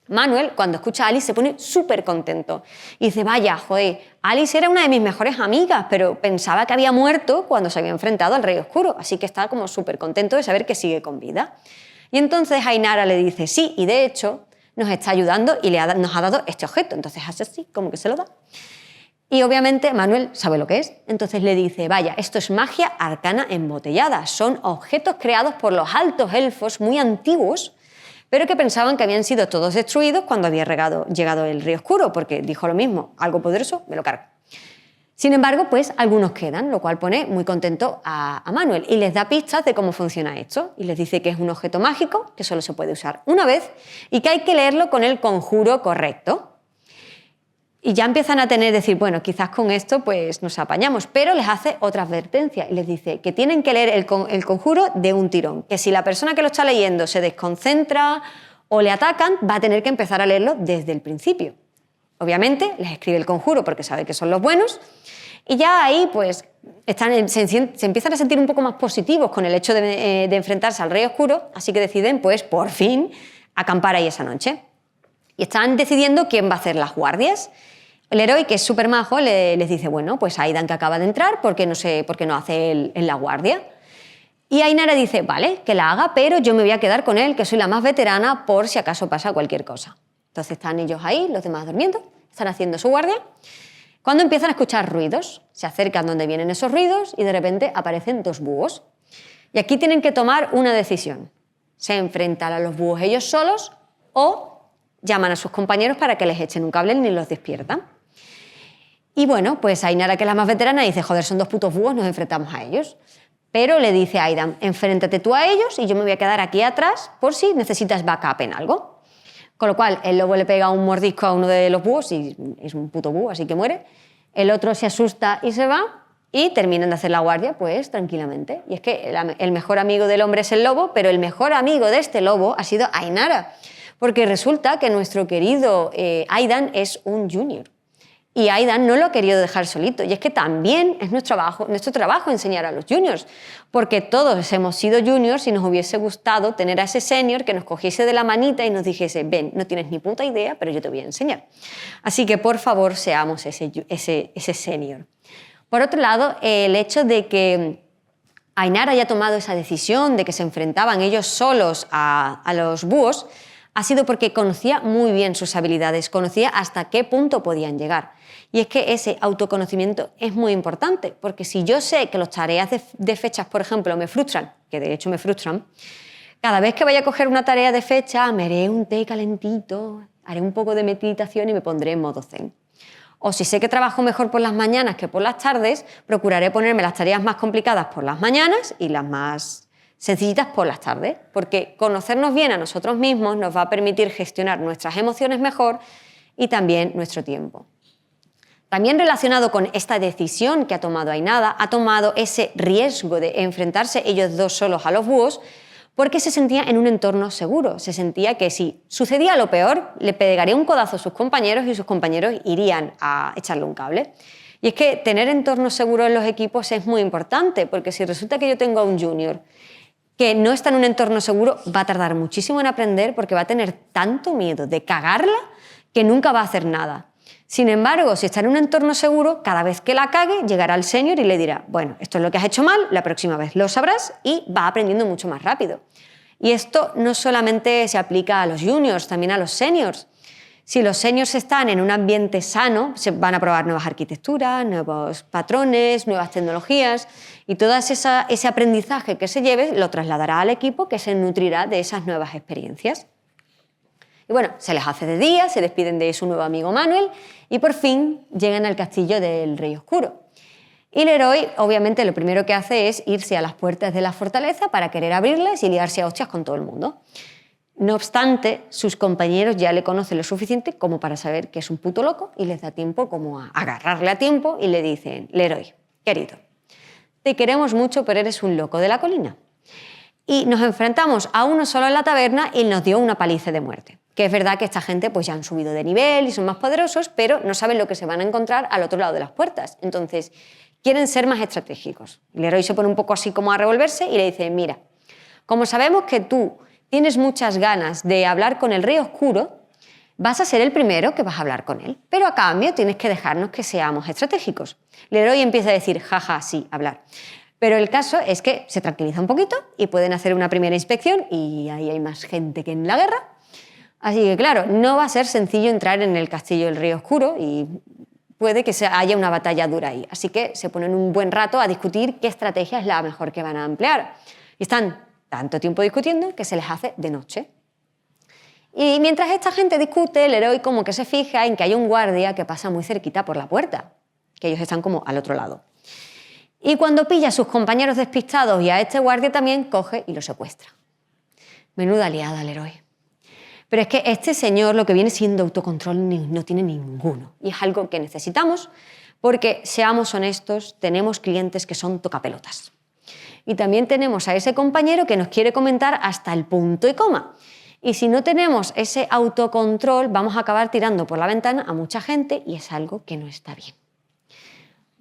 Manuel, cuando escucha a Alice, se pone súper contento y dice, vaya, joder, Alice era una de mis mejores amigas, pero pensaba que había muerto cuando se había enfrentado al Rey Oscuro, así que está como súper contento de saber que sigue con vida. Y entonces Ainara le dice, sí, y de hecho nos está ayudando y nos ha dado este objeto. Entonces hace así, como que se lo da. Y obviamente Manuel sabe lo que es, entonces le dice, vaya, esto es magia arcana embotellada, son objetos creados por los altos elfos muy antiguos, pero que pensaban que habían sido todos destruidos cuando había llegado el Rey Oscuro, porque dijo lo mismo, algo poderoso, me lo cargo. Sin embargo, pues algunos quedan, lo cual pone muy contento a Manuel y les da pistas de cómo funciona esto. Y les dice que es un objeto mágico, que solo se puede usar una vez y que hay que leerlo con el conjuro correcto. Y ya empiezan a decir, bueno, quizás con esto pues nos apañamos, pero les hace otra advertencia y les dice que tienen que leer el conjuro de un tirón, que si la persona que lo está leyendo se desconcentra o le atacan, va a tener que empezar a leerlo desde el principio. Obviamente les escribe el conjuro porque sabe que son los buenos y ya ahí pues se empiezan a sentir un poco más positivos con el hecho de enfrentarse al Rey Oscuro, así que deciden pues por fin acampar ahí esa noche. Y están decidiendo quién va a hacer las guardias. El héroe, que es súper majo, les dice, bueno, pues Aidan, que acaba de entrar, ¿por qué no hace él en la guardia? Y Ainara dice, vale, que la haga, pero yo me voy a quedar con él, que soy la más veterana, por si acaso pasa cualquier cosa. Entonces están ellos ahí, los demás durmiendo, están haciendo su guardia, cuando empiezan a escuchar ruidos. Se acercan donde vienen esos ruidos y de repente aparecen dos búhos. Y aquí tienen que tomar una decisión. Se enfrentan a los búhos ellos solos o llaman a sus compañeros para que les echen un cable y los despiertan. Y bueno, pues Ainara, que es la más veterana, dice, joder, son dos putos búhos, nos enfrentamos a ellos. Pero le dice a Aidan, enfréntate tú a ellos y yo me voy a quedar aquí atrás por si necesitas backup en algo. Con lo cual, el lobo le pega un mordisco a uno de los búhos y es un puto búho, así que muere. El otro se asusta y se va y terminan de hacer la guardia, pues, tranquilamente. Y es que el mejor amigo del hombre es el lobo, pero el mejor amigo de este lobo ha sido Ainara, porque resulta que nuestro querido Aidan es un junior. Y Aidan no lo ha querido dejar solito. Y es que también es nuestro trabajo enseñar a los juniors, porque todos hemos sido juniors y nos hubiese gustado tener a ese senior que nos cogiese de la manita y nos dijese, ven, no tienes ni puta idea, pero yo te voy a enseñar. Así que, por favor, seamos ese senior. Por otro lado, el hecho de que Ainara haya tomado esa decisión de que se enfrentaban ellos solos a los búhos ha sido porque conocía muy bien sus habilidades, conocía hasta qué punto podían llegar. Y es que ese autoconocimiento es muy importante, porque si yo sé que las tareas de fechas, por ejemplo, me frustran, que de hecho me frustran, cada vez que vaya a coger una tarea de fecha me haré un té calentito, haré un poco de meditación y me pondré en modo zen. O si sé que trabajo mejor por las mañanas que por las tardes, procuraré ponerme las tareas más complicadas por las mañanas y las más sencillitas por las tardes, porque conocernos bien a nosotros mismos nos va a permitir gestionar nuestras emociones mejor y también nuestro tiempo. También relacionado con esta decisión que ha tomado Ainara, ha tomado ese riesgo de enfrentarse ellos dos solos a los búhos porque se sentía en un entorno seguro. Se sentía que si sucedía lo peor, le pegaría un codazo a sus compañeros y sus compañeros irían a echarle un cable. Y es que tener entornos seguros en los equipos es muy importante, porque si resulta que yo tengo a un junior que no está en un entorno seguro, va a tardar muchísimo en aprender porque va a tener tanto miedo de cagarla que nunca va a hacer nada. Sin embargo, si está en un entorno seguro, cada vez que la cague, llegará el senior y le dirá, bueno, esto es lo que has hecho mal, la próxima vez lo sabrás y va aprendiendo mucho más rápido. Y esto no solamente se aplica a los juniors, también a los seniors. Si los seniors están en un ambiente sano, se van a probar nuevas arquitecturas, nuevos patrones, nuevas tecnologías y todo ese aprendizaje que se lleve lo trasladará al equipo que se nutrirá de esas nuevas experiencias. Y bueno, se les hace de día, se despiden de su nuevo amigo Manuel y por fin llegan al castillo del Rey Oscuro. Y Leroy, obviamente, lo primero que hace es irse a las puertas de la fortaleza para querer abrirlas y liarse a hostias con todo el mundo. No obstante, sus compañeros ya le conocen lo suficiente como para saber que es un puto loco y les da tiempo como a agarrarle a tiempo y le dicen, Leroy, querido, te queremos mucho, pero eres un loco de la colina. Y nos enfrentamos a uno solo en la taberna y nos dio una paliza de muerte. Que es verdad que esta gente pues ya han subido de nivel y son más poderosos, pero no saben lo que se van a encontrar al otro lado de las puertas. Entonces, quieren ser más estratégicos. Leroy se pone un poco así como a revolverse y le dice, mira, como sabemos que tú tienes muchas ganas de hablar con el Rey Oscuro, vas a ser el primero que vas a hablar con él, pero a cambio tienes que dejarnos que seamos estratégicos. Leroy empieza a decir, jaja, sí, hablar. Pero el caso es que se tranquiliza un poquito y pueden hacer una primera inspección y ahí hay más gente que en la guerra. Así que, claro, no va a ser sencillo entrar en el castillo del Rey Oscuro y puede que haya una batalla dura ahí. Así que se ponen un buen rato a discutir qué estrategia es la mejor que van a emplear. Y están tanto tiempo discutiendo que se les hace de noche. Y mientras esta gente discute, el héroe como que se fija en que hay un guardia que pasa muy cerquita por la puerta, que ellos están como al otro lado. Y cuando pilla a sus compañeros despistados y a este guardia también, coge y lo secuestra. Menuda liada el héroe. Pero es que este señor lo que viene siendo autocontrol no tiene ninguno. Y es algo que necesitamos porque, seamos honestos, tenemos clientes que son tocapelotas. Y también tenemos a ese compañero que nos quiere comentar hasta el punto y coma. Y si no tenemos ese autocontrol, vamos a acabar tirando por la ventana a mucha gente y es algo que no está bien.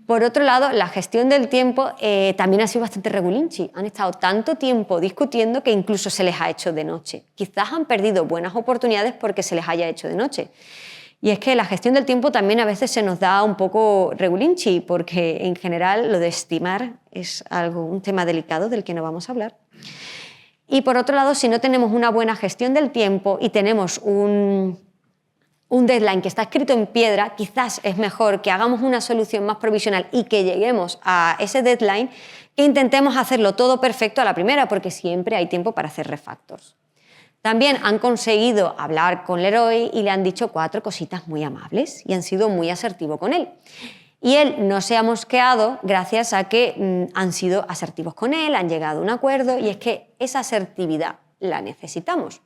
Por otro lado, la gestión del tiempo también ha sido bastante regulinchi. Han estado tanto tiempo discutiendo que incluso se les ha hecho de noche. Quizás han perdido buenas oportunidades porque se les haya hecho de noche. Y es que la gestión del tiempo también a veces se nos da un poco regulinchi, porque en general lo de estimar es un tema delicado del que no vamos a hablar. Y por otro lado, si no tenemos una buena gestión del tiempo y tenemos un deadline que está escrito en piedra, quizás es mejor que hagamos una solución más provisional y que lleguemos a ese deadline que intentemos hacerlo todo perfecto a la primera, porque siempre hay tiempo para hacer refactors. También han conseguido hablar con Leroy y le han dicho 4 cositas muy amables y han sido muy asertivos con él. Y él no se ha mosqueado gracias a que han sido asertivos con él, han llegado a un acuerdo y es que esa asertividad la necesitamos.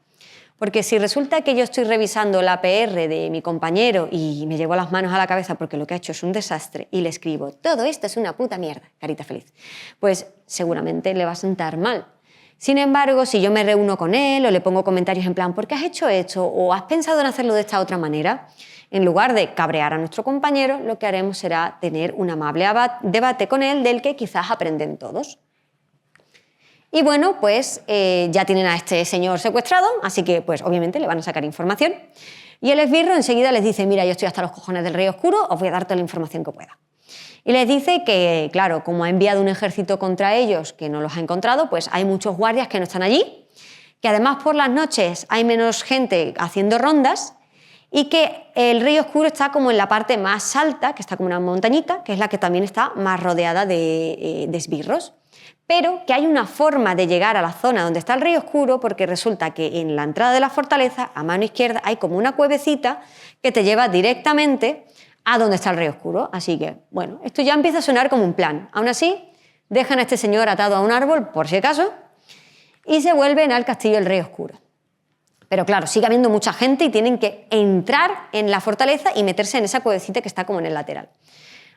Porque si resulta que yo estoy revisando la PR de mi compañero y me llevo las manos a la cabeza porque lo que ha hecho es un desastre y le escribo, todo esto es una puta mierda, carita feliz, pues seguramente le va a sentar mal. Sin embargo, si yo me reúno con él o le pongo comentarios en plan, ¿por qué has hecho esto? ¿O has pensado en hacerlo de esta otra manera? En lugar de cabrear a nuestro compañero, lo que haremos será tener un amable debate con él del que quizás aprenden todos. Y bueno, pues ya tienen a este señor secuestrado, así que pues obviamente le van a sacar información. Y el esbirro enseguida les dice, mira, yo estoy hasta los cojones del Rey Oscuro, os voy a dar toda la información que pueda. Y les dice que, claro, como ha enviado un ejército contra ellos que no los ha encontrado, pues hay muchos guardias que no están allí, que además por las noches hay menos gente haciendo rondas y que el Rey Oscuro está como en la parte más alta, que está como una montañita, que es la que también está más rodeada de esbirros. Pero que hay una forma de llegar a la zona donde está el Rey Oscuro porque resulta que en la entrada de la fortaleza, a mano izquierda, hay como una cuevecita que te lleva directamente a donde está el Rey Oscuro. Así que, bueno, esto ya empieza a sonar como un plan. Aún así, dejan a este señor atado a un árbol, por si acaso, y se vuelven al castillo del Rey Oscuro. Pero claro, sigue habiendo mucha gente y tienen que entrar en la fortaleza y meterse en esa cuevecita que está como en el lateral.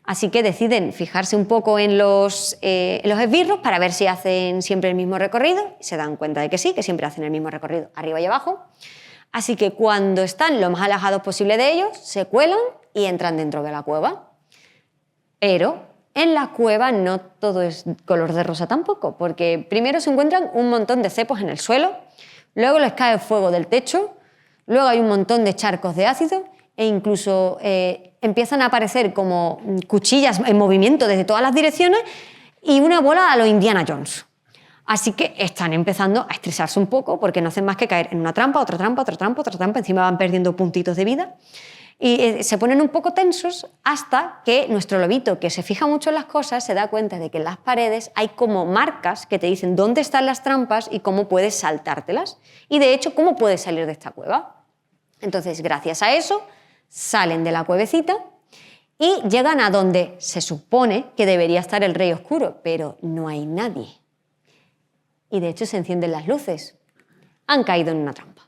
Así que deciden fijarse un poco en los esbirros para ver si hacen siempre el mismo recorrido. Y se dan cuenta de que sí, que siempre hacen el mismo recorrido, arriba y abajo. Así que cuando están lo más alejados posible de ellos, se cuelan y entran dentro de la cueva. Pero en la cueva no todo es color de rosa tampoco, porque primero se encuentran un montón de cepos en el suelo, luego les cae fuego del techo, luego hay un montón de charcos de ácido e incluso empiezan a aparecer como cuchillas en movimiento desde todas las direcciones y una bola a lo Indiana Jones. Así que están empezando a estresarse un poco porque no hacen más que caer en una trampa, otra trampa, otra trampa, otra trampa, encima van perdiendo puntitos de vida y se ponen un poco tensos hasta que nuestro lobito, que se fija mucho en las cosas, se da cuenta de que en las paredes hay como marcas que te dicen dónde están las trampas y cómo puedes saltártelas y de hecho cómo puedes salir de esta cueva. Entonces, gracias a eso, salen de la cuevecita y llegan a donde se supone que debería estar el Rey Oscuro, pero no hay nadie. Y de hecho se encienden las luces. Han caído en una trampa.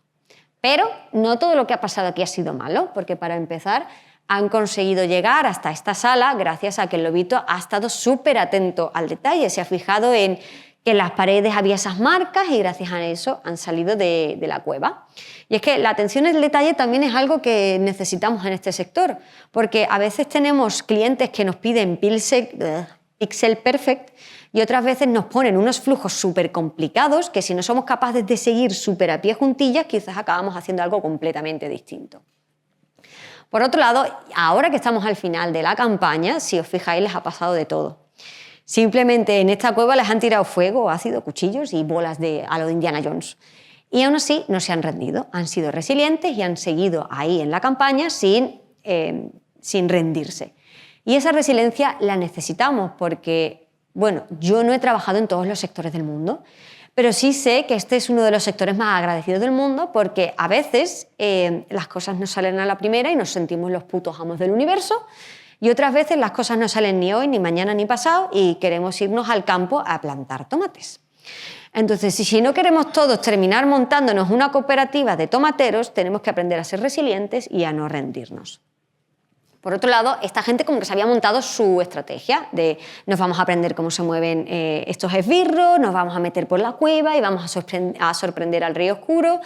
Pero no todo lo que ha pasado aquí ha sido malo, porque para empezar han conseguido llegar hasta esta sala gracias a que el lobito ha estado súper atento al detalle, se ha fijado en que en las paredes había esas marcas y gracias a eso han salido de la cueva. Y es que la atención al detalle también es algo que necesitamos en este sector, porque a veces tenemos clientes que nos piden pixel perfect y otras veces nos ponen unos flujos súper complicados que si no somos capaces de seguir súper a pie juntillas, quizás acabamos haciendo algo completamente distinto. Por otro lado, ahora que estamos al final de la campaña, si os fijáis, les ha pasado de todo. Simplemente en esta cueva les han tirado fuego, ácido, cuchillos y bolas a lo de Indiana Jones. Y aún así no se han rendido, han sido resilientes y han seguido ahí en la campaña sin rendirse. Y esa resiliencia la necesitamos porque, bueno, yo no he trabajado en todos los sectores del mundo, pero sí sé que este es uno de los sectores más agradecidos del mundo porque a veces las cosas no salen a la primera y nos sentimos los putos amos del universo y otras veces las cosas no salen ni hoy, ni mañana, ni pasado y queremos irnos al campo a plantar tomates. Entonces, si no queremos todos terminar montándonos una cooperativa de tomateros, tenemos que aprender a ser resilientes y a no rendirnos. Por otro lado, esta gente como que se había montado su estrategia de nos vamos a aprender cómo se mueven estos esbirros, nos vamos a meter por la cueva y vamos a sorprender al Rey Oscuro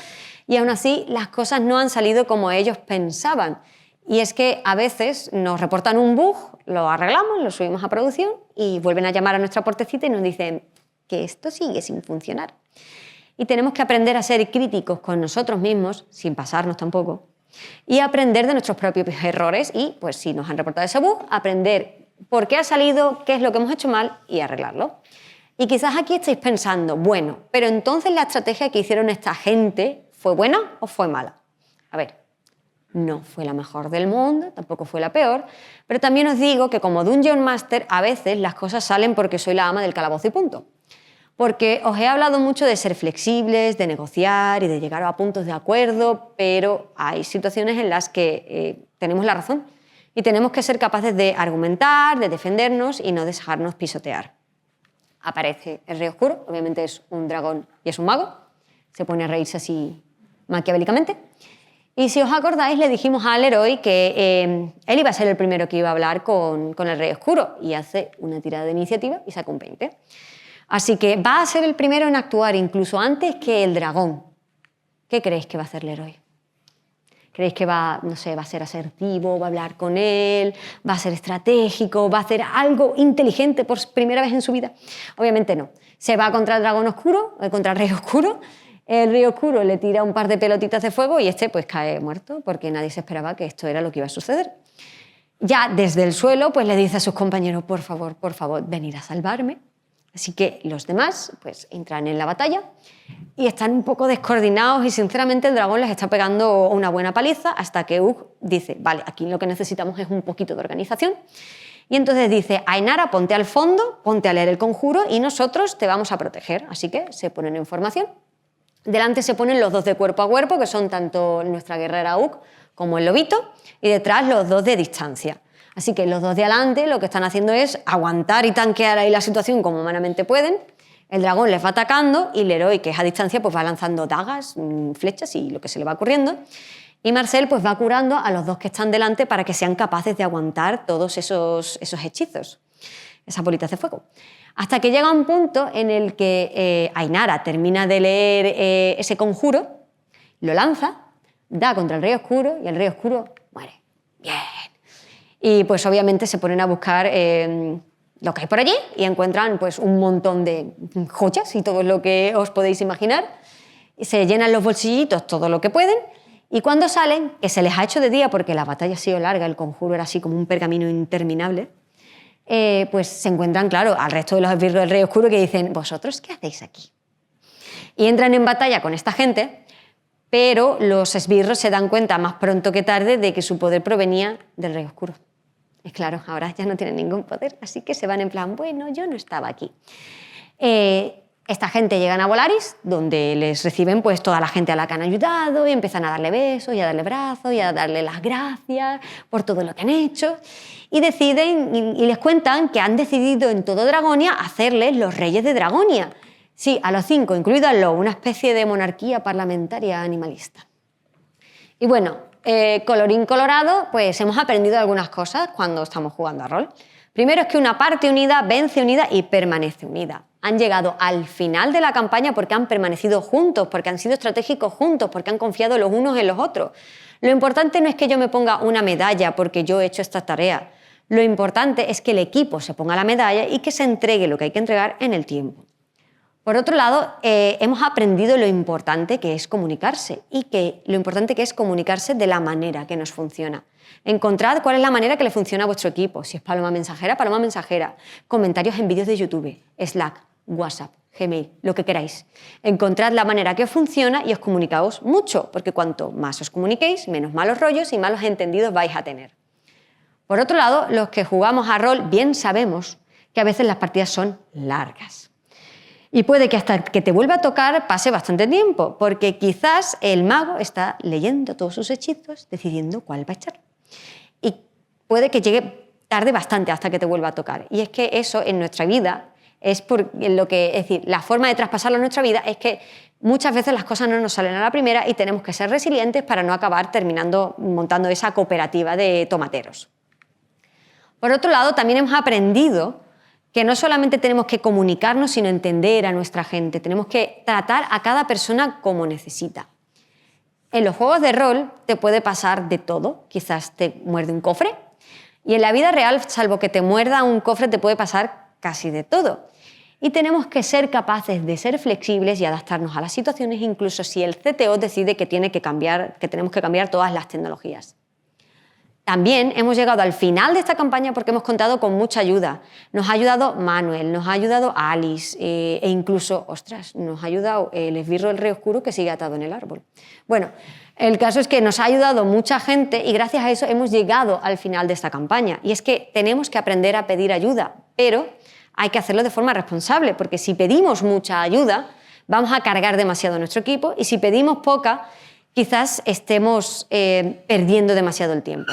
y aún así las cosas no han salido como ellos pensaban. Y es que a veces nos reportan un bug, lo arreglamos, lo subimos a producción y vuelven a llamar a nuestra puertecita y nos dicen que esto sigue sin funcionar. Y tenemos que aprender a ser críticos con nosotros mismos, sin pasarnos tampoco, y aprender de nuestros propios errores y, pues si nos han reportado ese bug, aprender por qué ha salido, qué es lo que hemos hecho mal y arreglarlo. Y quizás aquí estáis pensando, bueno, pero entonces la estrategia que hicieron esta gente, ¿fue buena o fue mala? A ver, no fue la mejor del mundo, tampoco fue la peor, pero también os digo que como Dungeon Master a veces las cosas salen porque soy la ama del calabozo y punto. Porque os he hablado mucho de ser flexibles, de negociar y de llegar a puntos de acuerdo, pero hay situaciones en las que tenemos la razón y tenemos que ser capaces de argumentar, de defendernos y no dejarnos pisotear. Aparece el Rey Oscuro, obviamente es un dragón y es un mago, se pone a reírse así maquiavélicamente. Y si os acordáis, le dijimos al héroe que él iba a ser el primero que iba a hablar con el Rey Oscuro, y hace una tirada de iniciativa y saca un 20. Así que va a ser el primero en actuar incluso antes que el dragón. ¿Qué creéis que va a hacer el héroe? ¿Creéis que va, no sé, va a ser asertivo, va a hablar con él, va a ser estratégico, va a hacer algo inteligente por primera vez en su vida? Obviamente no. Se va contra el dragón oscuro, contra el Rey Oscuro. El Rey Oscuro le tira un par de pelotitas de fuego y este pues cae muerto porque nadie se esperaba que esto era lo que iba a suceder. Ya desde el suelo pues le dice a sus compañeros, por favor, venid a salvarme. Así que los demás pues entran en la batalla y están un poco descoordinados y sinceramente el dragón les está pegando una buena paliza hasta que Hugh dice, vale, aquí lo que necesitamos es un poquito de organización. Y entonces dice, Ainara, ponte al fondo, ponte a leer el conjuro y nosotros te vamos a proteger. Así que se ponen en formación. Delante se ponen los dos de cuerpo a cuerpo, que son tanto nuestra guerrera Hugh como el lobito, y detrás los dos de distancia. Así que los dos de adelante lo que están haciendo es aguantar y tanquear ahí la situación como humanamente pueden. El dragón les va atacando y el héroe, que es a distancia, pues va lanzando dagas, flechas y lo que se le va ocurriendo. Y Marcel pues va curando a los dos que están delante para que sean capaces de aguantar todos esos hechizos, esas bolitas de fuego. Hasta que llega un punto en el que Ainara termina de leer ese conjuro, lo lanza, da contra el Rey Oscuro y el Rey Oscuro muere. Bien. Y pues obviamente se ponen a buscar lo que hay por allí y encuentran pues un montón de joyas y todo lo que os podéis imaginar. Y se llenan los bolsillitos todo lo que pueden y cuando salen, que se les ha hecho de día porque la batalla ha sido larga, el conjuro era así como un pergamino interminable, pues se encuentran, claro, al resto de los esbirros del Rey Oscuro que dicen, ¿vosotros qué hacéis aquí? Y entran en batalla con esta gente, pero los esbirros se dan cuenta más pronto que tarde de que su poder provenía del Rey Oscuro. Y claro, ahora ya no tienen ningún poder, así que se van en plan, bueno, yo no estaba aquí. Esta gente llegan a Volaris, donde les reciben pues toda la gente a la que han ayudado y empiezan a darle besos y a darle brazos y a darle las gracias por todo lo que han hecho y deciden y les cuentan que han decidido en todo Dragonia hacerles los reyes de Dragonia. Sí, a los 5, incluido a Lo, una especie de monarquía parlamentaria animalista. Y bueno, colorín colorado, pues hemos aprendido algunas cosas cuando estamos jugando a rol. Primero es que una parte unida vence unida y permanece unida. Han llegado al final de la campaña porque han permanecido juntos, porque han sido estratégicos juntos, porque han confiado los unos en los otros. Lo importante no es que yo me ponga una medalla porque yo he hecho esta tarea. Lo importante es que el equipo se ponga la medalla y que se entregue lo que hay que entregar en el tiempo. Por otro lado, hemos aprendido lo importante que es comunicarse y lo importante que es comunicarse de la manera que nos funciona. Encontrad cuál es la manera que le funciona a vuestro equipo. Si es paloma mensajera, comentarios en vídeos de YouTube, Slack, WhatsApp, Gmail, lo que queráis. Encontrad la manera que os funciona y os comunicaos mucho, porque cuanto más os comuniquéis, menos malos rollos y malos entendidos vais a tener. Por otro lado, los que jugamos a rol bien sabemos que a veces las partidas son largas. Y puede que hasta que te vuelva a tocar pase bastante tiempo, porque quizás el mago está leyendo todos sus hechizos, decidiendo cuál va a echar. Y puede que llegue tarde bastante hasta que te vuelva a tocar. Y es que eso en nuestra vida es decir, la forma de traspasarlo en nuestra vida es que muchas veces las cosas no nos salen a la primera y tenemos que ser resilientes para no acabar terminando montando esa cooperativa de tomateros. Por otro lado, también hemos aprendido que no solamente tenemos que comunicarnos, sino entender a nuestra gente. Tenemos que tratar a cada persona como necesita. En los juegos de rol te puede pasar de todo. Quizás te muerde un cofre. Y en la vida real, salvo que te muerda un cofre, te puede pasar casi de todo. Y tenemos que ser capaces de ser flexibles y adaptarnos a las situaciones, incluso si el CTO decide que tenemos que cambiar todas las tecnologías. También hemos llegado al final de esta campaña porque hemos contado con mucha ayuda. Nos ha ayudado Manuel, nos ha ayudado Alice e incluso, nos ha ayudado el esbirro del Rey Oscuro que sigue atado en el árbol. Bueno, el caso es que nos ha ayudado mucha gente y gracias a eso hemos llegado al final de esta campaña. Y es que tenemos que aprender a pedir ayuda, pero hay que hacerlo de forma responsable porque si pedimos mucha ayuda vamos a cargar demasiado a nuestro equipo y si pedimos poca quizás estemos perdiendo demasiado el tiempo.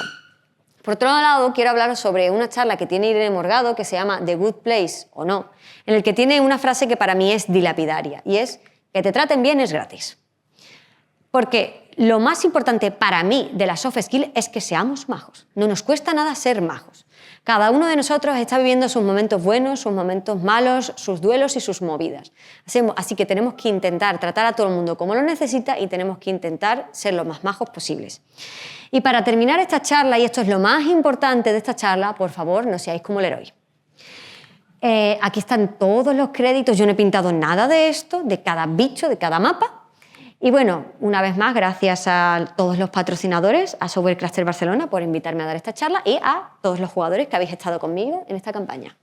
Por otro lado, quiero hablaros sobre una charla que tiene Irene Morgado que se llama The Good Place o No, en el que tiene una frase que para mí es dilapidaria y es que te traten bien es gratis. Porque lo más importante para mí de la soft skill es que seamos majos. No nos cuesta nada ser majos. Cada uno de nosotros está viviendo sus momentos buenos, sus momentos malos, sus duelos y sus movidas. Así que tenemos que intentar tratar a todo el mundo como lo necesita y tenemos que intentar ser lo más majos posibles. Y para terminar esta charla, y esto es lo más importante de esta charla, por favor, no seáis como Leroy. Aquí están todos los créditos. Yo no he pintado nada de esto, de cada bicho, de cada mapa. Y bueno, una vez más, gracias a todos los patrocinadores, a Software Cluster Barcelona por invitarme a dar esta charla y a todos los jugadores que habéis estado conmigo en esta campaña.